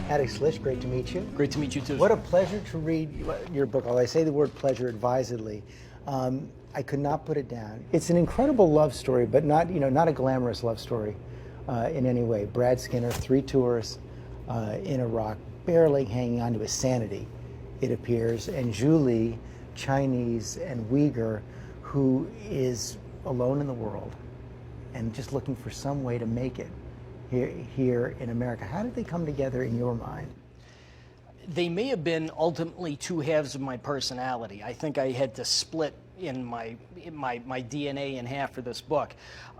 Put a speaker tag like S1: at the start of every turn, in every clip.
S1: Atticus Lish, great to meet you.
S2: Great to meet you too.
S1: What a pleasure to read your book. Although I say the word pleasure advisedly, I could not put it down. It's an incredible love story, but not not a glamorous love story in any way. Brad Skinner, 3 tours in Iraq, barely hanging on to his sanity, it appears, and Julie, Chinese and Uyghur, who is alone in the world and just looking for some way to make it here in America. How did they come together in your mind?
S2: They may have been ultimately 2 halves of my personality. I think I had to split in my DNA in half for this book.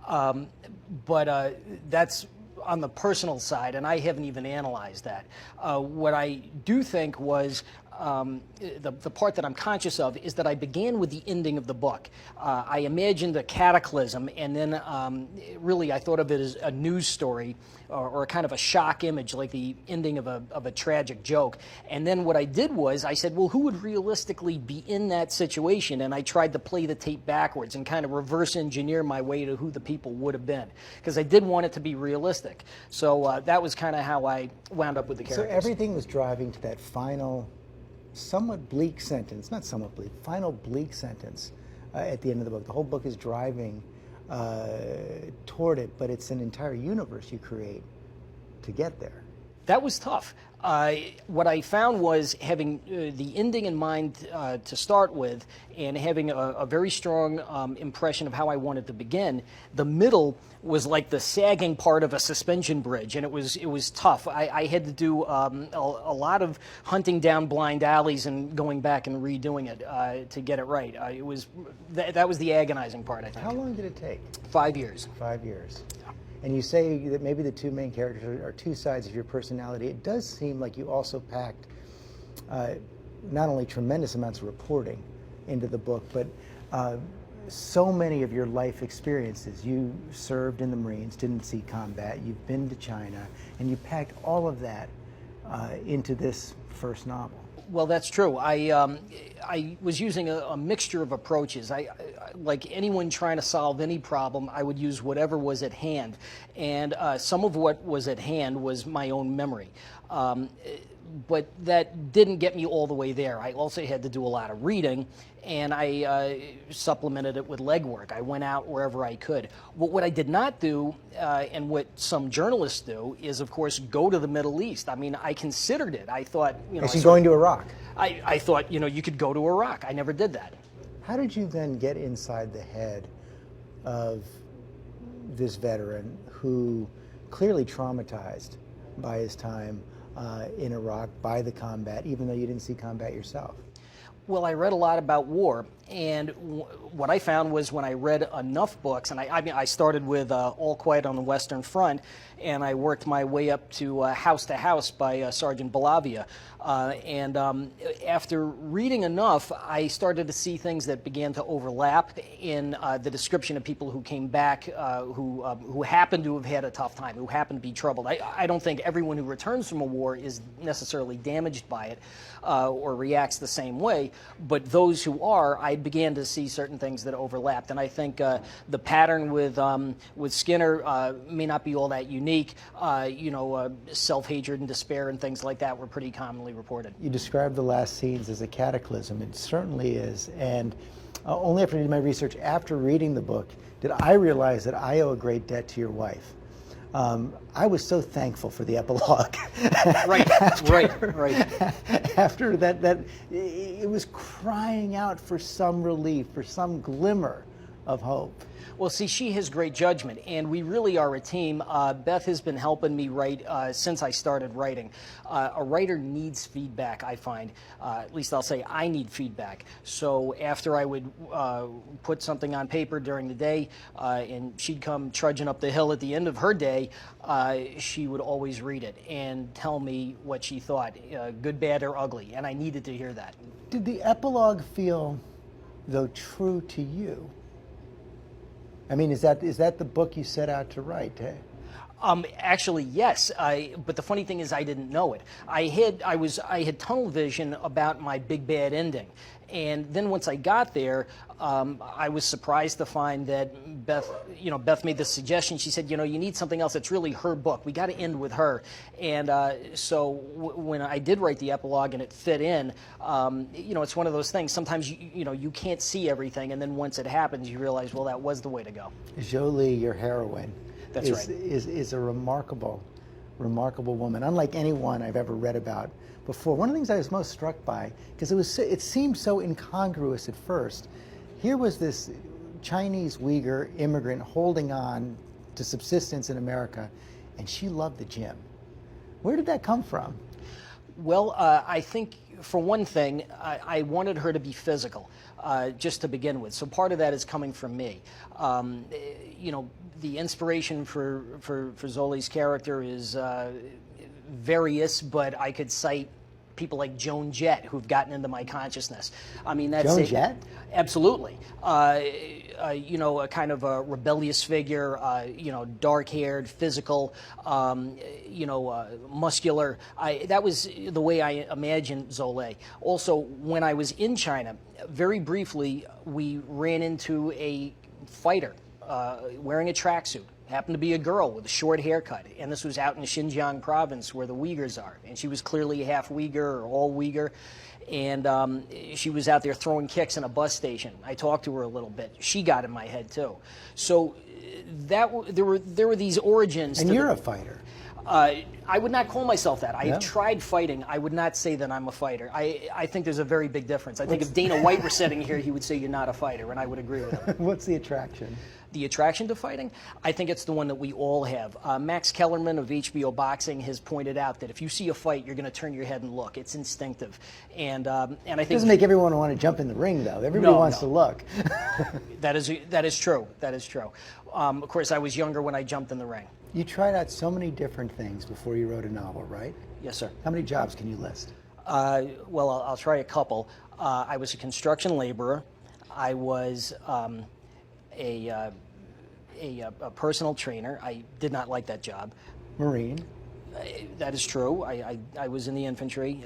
S2: But that's on the personal side, and I haven't even analyzed that. What I do think was the part that I'm conscious of is that I began with the ending of the book. I imagined a cataclysm, and then really I thought of it as a news story or a kind of a shock image, like the ending of a tragic joke. And then what I did was I said, well, who would realistically be in that situation? And I tried to play the tape backwards and kind of reverse engineer my way to who the people would have been, because I did want it to be realistic. So that was kind of how I wound up with the characters.
S1: So everything was driving to that final, somewhat bleak sentence, not somewhat bleak, final bleak sentence at the end of the book. The whole book is driving toward it, but it's an entire universe you create to get there.
S2: That was tough. What I found was having the ending in mind to start with, and having a very strong impression of how I wanted to begin. The middle was like the sagging part of a suspension bridge, and it was tough. I had to do a lot of hunting down blind alleys and going back and redoing it to get it right. That was the agonizing part, I think.
S1: How long did it take?
S2: 5 years.
S1: 5 years. And you say that maybe the 2 main characters are 2 sides of your personality. It does seem like you also packed not only tremendous amounts of reporting into the book, but so many of your life experiences. You served in the Marines, didn't see combat, you've been to China, and you packed all of that into this first novel.
S2: Well, that's true. I was using a mixture of approaches. Like anyone trying to solve any problem, I would use whatever was at hand. And some of what was at hand was my own memory. But that didn't get me all the way there. I also had to do a lot of reading, and I supplemented it with legwork. I went out wherever I could. But what I did not do, and what some journalists do, is, of course, go to the Middle East. I mean, I considered it. I thought,
S1: Actually going to Iraq.
S2: I thought, you could go to Iraq. I never did that.
S1: How did you then get inside the head of this veteran who clearly traumatized by his time in Iraq, by the combat, even though you didn't see combat yourself?
S2: Well, I read a lot about war, and what I found was when I read enough books, and I started with All Quiet on the Western Front, and I worked my way up to House by Sergeant Balavia. And after reading enough, I started to see things that began to overlap in the description of people who came back, who happened to have had a tough time, who happened to be troubled. I don't think everyone who returns from a war is necessarily damaged by it or reacts the same way, but those who are, I began to see certain things that overlapped. And I think the pattern with Skinner may not be all that unique. Self-hatred and despair and things like that were pretty commonly reported.
S1: You described the last scenes as a cataclysm. It certainly is. And only after I did my research, after reading the book, did I realize that I owe a great debt to your wife. I was so thankful for the epilogue.
S2: Right.
S1: After that, it was crying out for some relief, for some glimmer of hope.
S2: Well, see, she has great judgment, and we really are a team. Beth has been helping me write since I started writing. A writer needs feedback, I find. At least I'll say I need feedback. So after I would put something on paper during the day, and she'd come trudging up the hill at the end of her day, she would always read it and tell me what she thought, good, bad, or ugly, and I needed to hear that.
S1: Did the epilogue feel, though, true to you? I mean, is that the book you set out to write?
S2: Actually, yes. But the funny thing is, I didn't know it. I had tunnel vision about my big bad ending, and then once I got there, I was surprised to find that Beth made the suggestion. She said, you need something else that's really her book. We got to end with her. And so when I did write the epilogue and it fit in, it's one of those things. Sometimes you can't see everything, and then once it happens, you realize, well, that was the way to go.
S1: Jolie, your heroine,
S2: That's right.
S1: is a remarkable woman, unlike anyone I've ever read about before. One of the things I was most struck by, because it seemed so incongruous at first. Here was this Chinese Uyghur immigrant holding on to subsistence in America, and she loved the gym. Where did that come from?
S2: Well, I think, for one thing, I wanted her to be physical, just to begin with. So part of that is coming from me. The inspiration for Zolie's character is various, but I could cite people like Joan Jett who've gotten into my consciousness. I mean, that's
S1: Joan Jett?
S2: Absolutely. A kind of a rebellious figure, dark-haired, physical, muscular. That was the way I imagined Zola. Also, when I was in China, very briefly, we ran into a fighter wearing a tracksuit. Happened to be a girl with a short haircut, and this was out in Xinjiang province where the Uyghurs are, and she was clearly half Uyghur or all Uyghur, and she was out there throwing kicks in a bus station. I talked to her a little bit. She got in my head too. So there were these origins.
S1: And you're a fighter.
S2: I would not call myself that. I
S1: No?
S2: have tried fighting. I would not say that I'm a fighter. I think there's a very big difference. I think if Dana White were sitting here, he would say you're not a fighter, and I would agree with him.
S1: What's the attraction?
S2: The attraction to fighting? I think it's the one that we all have. Max Kellerman of HBO Boxing has pointed out that if you see a fight, you're going to turn your head and look. It's instinctive. And I think
S1: It doesn't make everyone want to jump in the ring, though. Everybody wants to look.
S2: That is true. That is true. Of course, I was younger when I jumped in the ring.
S1: You tried out so many different things before you wrote a novel, right?
S2: Yes, sir.
S1: How many jobs can you list?
S2: Well, I'll try a couple. I was a construction laborer. I was a personal trainer. I did not like that job.
S1: Marine.
S2: That is true. I was in the infantry,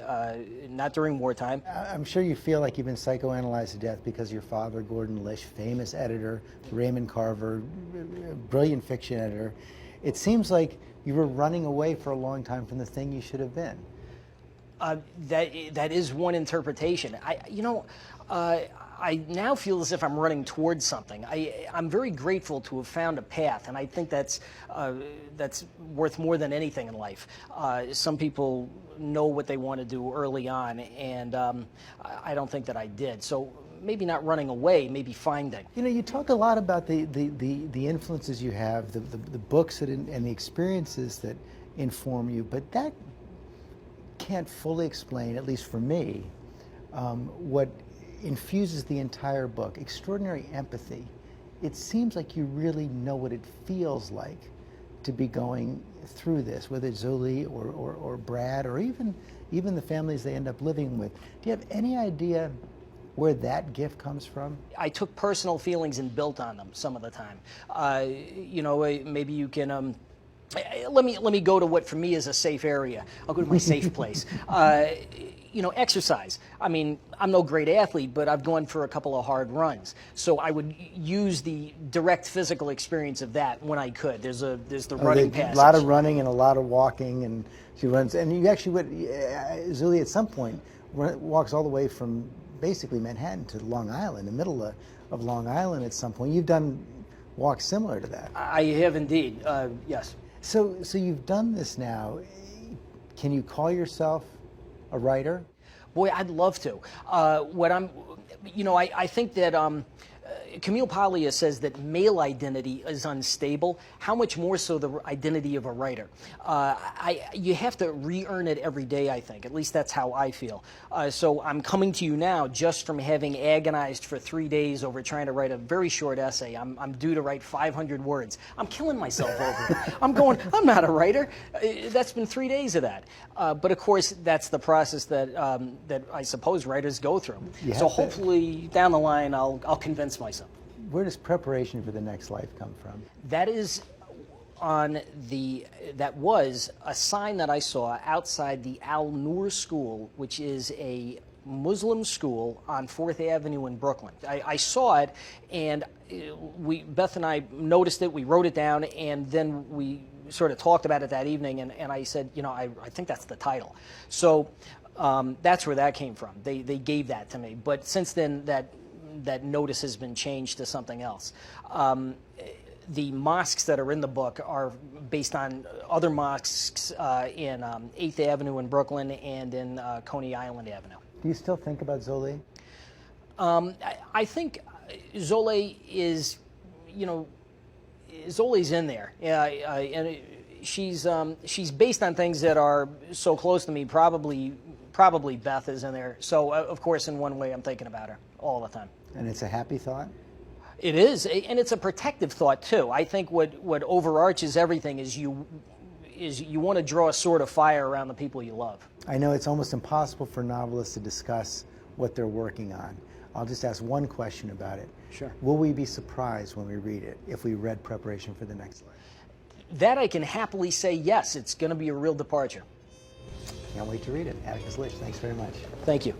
S2: not during wartime.
S1: I'm sure you feel like you've been psychoanalyzed to death because your father, Gordon Lish, famous editor, Raymond Carver, brilliant fiction editor. It seems like you were running away for a long time from the thing you should have been.
S2: That is one interpretation. I now feel as if I'm running towards something. I'm very grateful to have found a path, and I think that's worth more than anything in life. Some people know what they want to do early on, and I don't think that I did. So maybe not running away, maybe finding.
S1: You talk a lot about the influences you have, the books and the experiences that inform you, but that can't fully explain, at least for me, what infuses the entire book. Extraordinary empathy. It seems like you really know what it feels like to be going through this, whether it's Zoe or Brad or even the families they end up living with. Do you have any idea where that gift comes from?
S2: I took personal feelings and built on them some of the time. Maybe you can. Let me go to what for me is a safe area. I'll go to my safe place. Exercise. I mean, I'm no great athlete, but I've gone for a couple of hard runs. So I would use the direct physical experience of that when I could. There's the running passage.
S1: A lot of running and a lot of walking, and she runs. And you actually would, Zuli at some point walks all the way from basically Manhattan to Long Island, the middle of Long Island at some point. You've done walks similar to that.
S2: I have indeed, yes.
S1: So you've done this now. Can you call yourself a writer?
S2: Boy, I'd love to. I think that Camille Paglia says that male identity is unstable. How much more so the identity of a writer? You have to re-earn it every day, I think. At least that's how I feel. So I'm coming to you now just from having agonized for 3 days over trying to write a very short essay. I'm due to write 500 words. I'm killing myself over it. I'm not a writer. That's been 3 days of that. But of course, that's the process that I suppose writers go through. So hopefully down the line, I'll convince myself.
S1: Where does preparation for the next life come from?
S2: That is that was a sign that I saw outside the Al Noor School, which is a Muslim school on 4th Avenue in Brooklyn. I saw it, and Beth and I noticed it. We wrote it down, and then we sort of talked about it that evening. And I said, you know, I think that's the title. So that's where that came from. They gave that to me. But since then, that notice has been changed to something else. The mosques that are in the book are based on other mosques in 8th Avenue in Brooklyn and in Coney Island Avenue.
S1: Do you still think about Zolé?
S2: I think Zolé is, you know, Zolé's in there. And she's based on things that are so close to me. Probably Beth is in there. So of course, in one way, I'm thinking about her all the time.
S1: And it's a happy thought?
S2: It is, and it's a protective thought too. I think what overarches everything is you want to draw a sword of fire around the people you love.
S1: I know it's almost impossible for novelists to discuss what they're working on. I'll just ask one question about it.
S2: Sure.
S1: Will we be surprised when we read it if we read Preparation for the Next Life?
S2: That I can happily say yes. It's going to be a real departure.
S1: Can't wait to read it. Atticus Lish, thanks very much.
S2: Thank you.